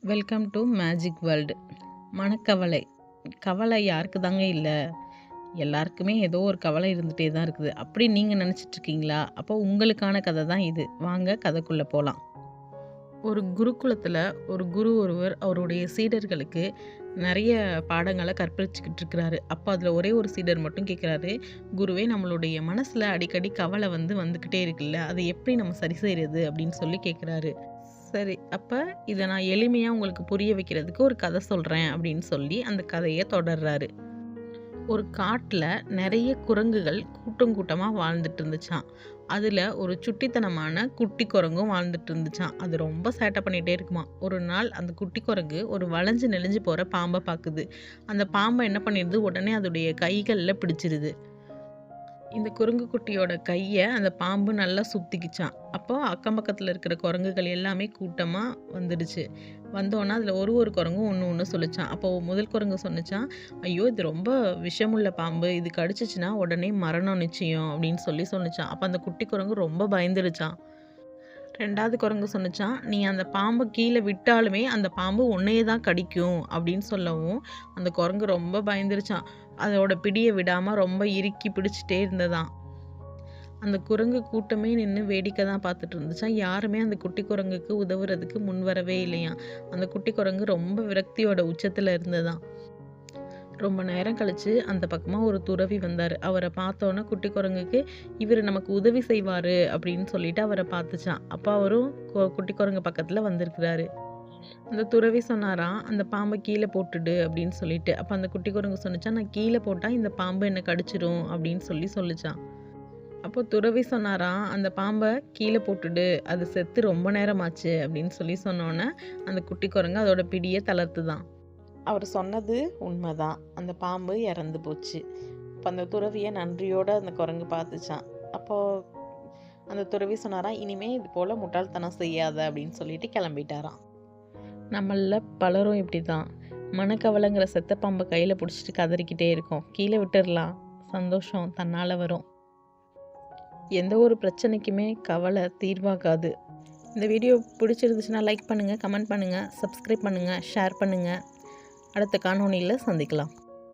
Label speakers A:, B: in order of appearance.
A: Welcome to magic world. மனக்கவலை. கவலை யாருக்கு தாங்க இல்லை? எல்லாருக்குமே ஏதோ ஒரு கவலை இருந்துகிட்டே தான் இருக்குது. அப்படி நீங்கள் நினச்சிட்ருக்கீங்களா? அப்போ உங்களுக்கான கதை தான் இது. வாங்க கதைக்குள்ளே போகலாம். ஒரு குருகுலத்தில் ஒரு குரு ஒருவர் அவருடைய சீடர்களுக்கு நிறைய பாடங்களை கற்பிச்சுக்கிட்டு இருக்கிறாரு. அப்போ அதில் ஒரே ஒரு சீடர் மட்டும் கேட்குறாரு, குருவே, நம்மளுடைய மனசில் அடிக்கடி கவலை வந்துக்கிட்டே இருக்குல்ல, அதை எப்படி நம்ம சரி செய்கிறது அப்படின்னு சொல்லி கேட்குறாரு. சரி, அப்போ இதை நான் எளிமையாக உங்களுக்கு புரிய வைக்கிறதுக்கு ஒரு கதை சொல்கிறேன் அப்படின்னு சொல்லி அந்த கதையை தொடர்றாரு. ஒரு காட்டில் நிறைய குரங்குகள் கூட்டம் கூட்டமாக வாழ்ந்துட்டு இருந்துச்சான். அதில் ஒரு சுட்டித்தனமான குட்டி குரங்கும் வாழ்ந்துட்டு இருந்துச்சான். அது ரொம்ப சேட்டை பண்ணிகிட்டே இருக்குமா. ஒரு நாள் அந்த குட்டி குரங்கு ஒரு வளைஞ்சு நெளிஞ்சு போகிற பாம்பை பார்க்குது. அந்த பாம்பை என்ன பண்ணிடுது, உடனே அதோடைய கைகளில் பிடிச்சிருது. இந்த குரங்கு குட்டியோட கையை அந்த பாம்பு நல்லா சுற்றிக்கிச்சான். அப்போது அக்கம் பக்கத்தில் இருக்கிற குரங்குகள் எல்லாமே கூட்டமாக வந்துடுச்சு. வந்தோன்னா அதில் ஒரு குரங்கும் ஒன்று சொல்லிச்சான். அப்போது முதல் குரங்கு சொன்னிச்சான், ஐயோ, இது ரொம்ப விஷமுள்ள பாம்பு, இது கடிச்சிச்சின்னா உடனே மரணம் நிச்சயம் அப்படின்னு சொன்னிச்சான். அப்போ அந்த குட்டி குரங்கு ரொம்ப பயந்துடுச்சான். ரெண்டாவது குரங்கு சொன்னிச்சான், நீ அந்த பாம்பை கீழே விட்டாலுமே அந்த பாம்பு உன்னையே தான் கடிக்கும் அப்படின்னு சொல்லவும் அந்த குரங்கு ரொம்ப பயந்துருச்சான். அதோட பிடியை விடாமல் ரொம்ப இறுக்கி பிடிச்சிட்டே இருந்ததாம். அந்த குரங்கு கூட்டமே நின்று வேடிக்கை தான் பார்த்துட்டு இருந்துச்சான். யாருமே அந்த குட்டி குரங்குக்கு உதவுறதுக்கு முன் வரவே இல்லையாம். அந்த குட்டி குரங்கு ரொம்ப விரக்தியோட உச்சத்தில் இருந்ததாம். ரொம்ப நேரம் கழித்து அந்த பக்கமாக ஒரு துறவி வந்தார். அவரை பார்த்தோன்னே குட்டி குரங்குக்கு இவர் நமக்கு உதவி செய்வார் அப்படின்னு சொல்லிட்டு அவரை பார்த்துச்சான். அப்போ அவரும் குட்டி குரங்கு பக்கத்தில் வந்திருக்கிறாரு. அந்த துறவி சொன்னாராம், அந்த பாம்பை கீழே போட்டுடு அப்படின்னு சொல்லிட்டு. அப்போ அந்த குட்டி குரங்கு சொன்னிச்சான், நான் கீழே போட்டால் இந்த பாம்பு என்னை கடிச்சிரும் அப்படின்னு சொல்லிச்சான். அப்போ துறவி சொன்னாராம், அந்த பாம்பை கீழே போட்டுடு, அது செத்து ரொம்ப நேரமாச்சு அப்படின்னு சொன்னோன்னே அந்த குட்டி குரங்கு அதோட பிடியை தளர்த்துதான். அவர் சொன்னது உண்மைதான். அந்த பாம்பு இறந்து போச்சு. இப்போ அந்த துறவியை நன்றியோடு அந்த குரங்கு பார்த்துச்சான். அப்போது அந்த துறவி சொன்னாராம், இனிமே இது போல் முட்டாள்தனம் செய்யாத அப்படின்னு சொல்லிட்டு கிளம்பிட்டாராம். நம்மள பலரும் இப்படி தான் மனக்கவலைங்கிற செத்த பாம்பை கையில் பிடிச்சிட்டு கதறிக்கிட்டே இருக்கோம். கீழே விட்டுடலாம், சந்தோஷம் தன்னால் வரும். எந்த ஒரு பிரச்சனைக்குமே கவலை தீர்வாகாது. இந்த வீடியோ பிடிச்சிருந்துச்சுன்னா லைக் பண்ணுங்கள், கமெண்ட் பண்ணுங்கள், சப்ஸ்கிரைப் பண்ணுங்கள், ஷேர் பண்ணுங்கள். அடுத்த காணொளியில் சந்திக்கலாம்.